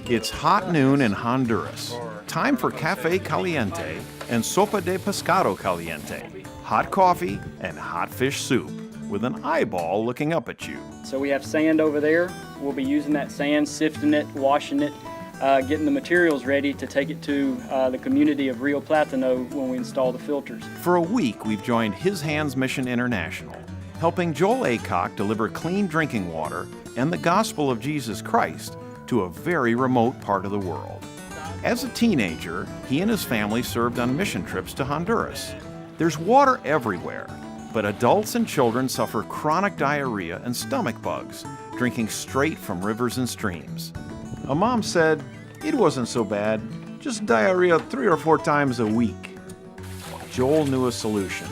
It's hot noon in Honduras. Time for Café Caliente and Sopa de Pescado Caliente. Hot coffee and hot fish soup with an eyeball looking up at you. So we have sand over there. We'll be using that sand, sifting it, washing it, getting the materials ready to take it to the community of Rio Platano when we install the filters. For a week, we've joined His Hands Mission International, helping Joel Aycock deliver clean drinking water and the gospel of Jesus Christ to a very remote part of the world. As a teenager, he and his family served on mission trips to Honduras. There's water everywhere, but adults and children suffer chronic diarrhea and stomach bugs, drinking straight from rivers and streams. A mom said, "It wasn't so bad, just diarrhea 3 or 4 times a week." Joel knew a solution.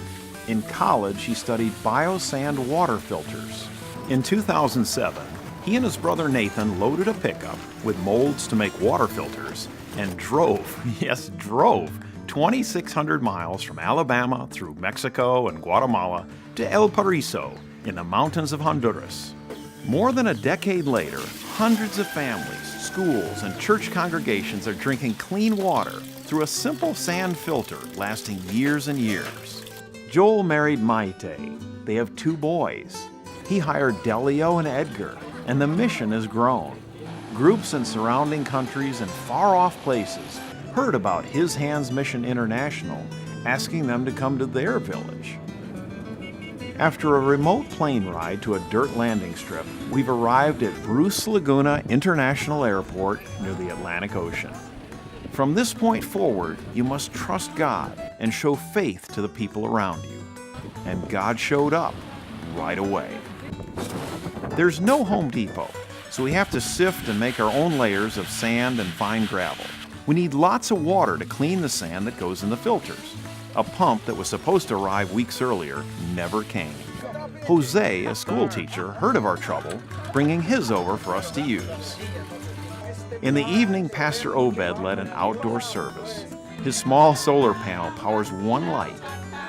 In college, he studied biosand water filters. In 2007, he and his brother Nathan loaded a pickup with molds to make water filters and drove 2,600 miles from Alabama through Mexico and Guatemala to El Paraiso in the mountains of Honduras. More than a decade later, hundreds of families, schools, and church congregations are drinking clean water through a simple sand filter lasting years and years. Joel married Maite. They have 2 boys. He hired Delio and Edgar, and the mission has grown. Groups in surrounding countries and far-off places heard about His Hands Mission International, asking them to come to their village. After a remote plane ride to a dirt landing strip, we've arrived at Bruce Laguna International Airport near the Atlantic Ocean. From this point forward, you must trust God and show faith to the people around you. And God showed up right away. There's no Home Depot, so we have to sift and make our own layers of sand and fine gravel. We need lots of water to clean the sand that goes in the filters. A pump that was supposed to arrive weeks earlier never came. Jose, a school teacher, heard of our trouble, bringing his over for us to use. In the evening, Pastor Obed led an outdoor service. His small solar panel powers one light.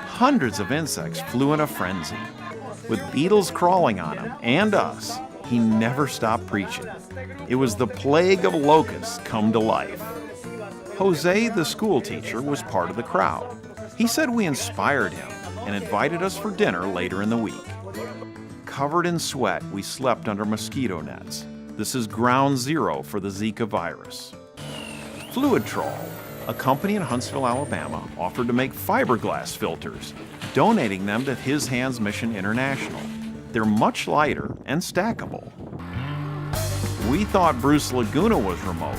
Hundreds of insects flew in a frenzy. With beetles crawling on him and us, he never stopped preaching. It was the plague of locusts come to life. Jose, the school teacher, was part of the crowd. He said we inspired him and invited us for dinner later in the week. Covered in sweat, we slept under mosquito nets. This is ground zero for the Zika virus. Fluid Troll, a company in Huntsville, Alabama, offered to make fiberglass filters, donating them to His Hands Mission International. They're much lighter and stackable. We thought Bruce Laguna was remote.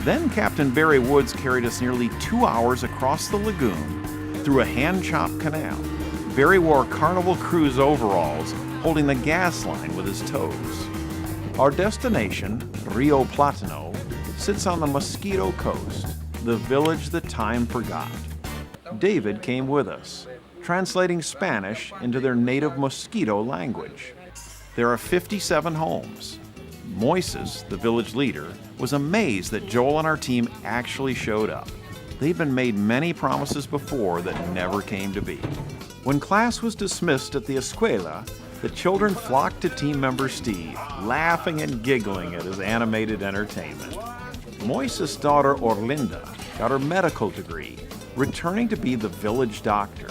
Then Captain Barry Woods carried us nearly 2 hours across the lagoon through a hand-chopped canal. Barry wore Carnival Cruise overalls, holding the gas line with his toes. Our destination, Rio Platano, sits on the Mosquito Coast, the village that time forgot. David came with us, translating Spanish into their native Mosquito language. There are 57 homes. Moises, the village leader, was amazed that Joel and our team actually showed up. They've been made many promises before that never came to be. When class was dismissed at the escuela, the children flocked to team member Steve, laughing and giggling at his animated entertainment. Moises' daughter Orlinda got her medical degree, returning to be the village doctor.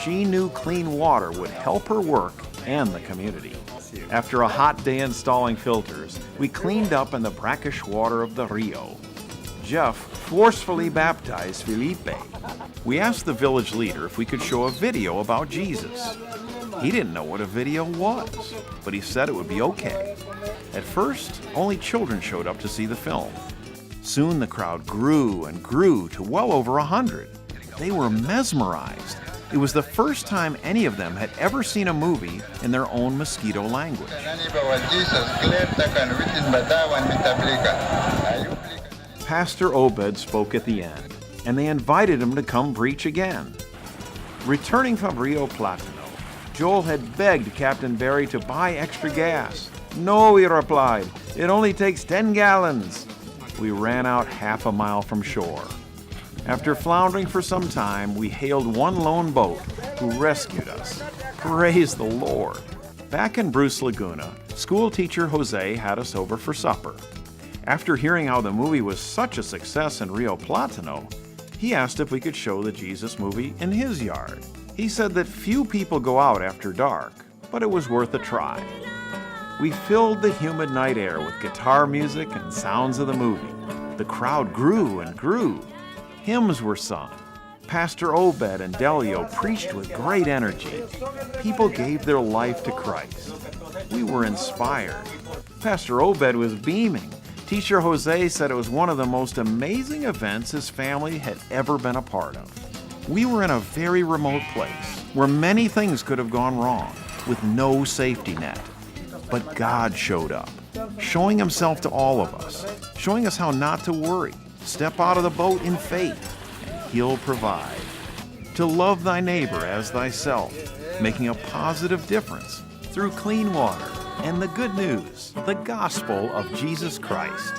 She knew clean water would help her work and the community. After a hot day installing filters, we cleaned up in the brackish water of the Rio. Jeff forcefully baptized Felipe. We asked the village leader if we could show a video about Jesus. He didn't know what a video was, but he said it would be okay. At first, only children showed up to see the film. Soon the crowd grew and grew to well over 100. They were mesmerized. It was the first time any of them had ever seen a movie in their own Mosquito language. Pastor Obed spoke at the end, and they invited him to come preach again. Returning from Rio Platano, Joel had begged Captain Barry to buy extra gas. "No," he replied, "it only takes 10 gallons. We ran out half a mile from shore. After floundering for some time, we hailed one lone boat who rescued us. Praise the Lord. Back in Bruce Laguna, school teacher Jose had us over for supper. After hearing how the movie was such a success in Rio Platano, he asked if we could show the Jesus movie in his yard. He said that few people go out after dark, but it was worth a try. We filled the humid night air with guitar music and sounds of the movie. The crowd grew and grew. Hymns were sung. Pastor Obed and Delio preached with great energy. People gave their life to Christ. We were inspired. Pastor Obed was beaming. Teacher Jose said it was one of the most amazing events his family had ever been a part of. We were in a very remote place where many things could have gone wrong with no safety net. But God showed up, showing himself to all of us, showing us how not to worry, step out of the boat in faith, and he'll provide. To love thy neighbor as thyself, making a positive difference through clean water and the good news, the gospel of Jesus Christ.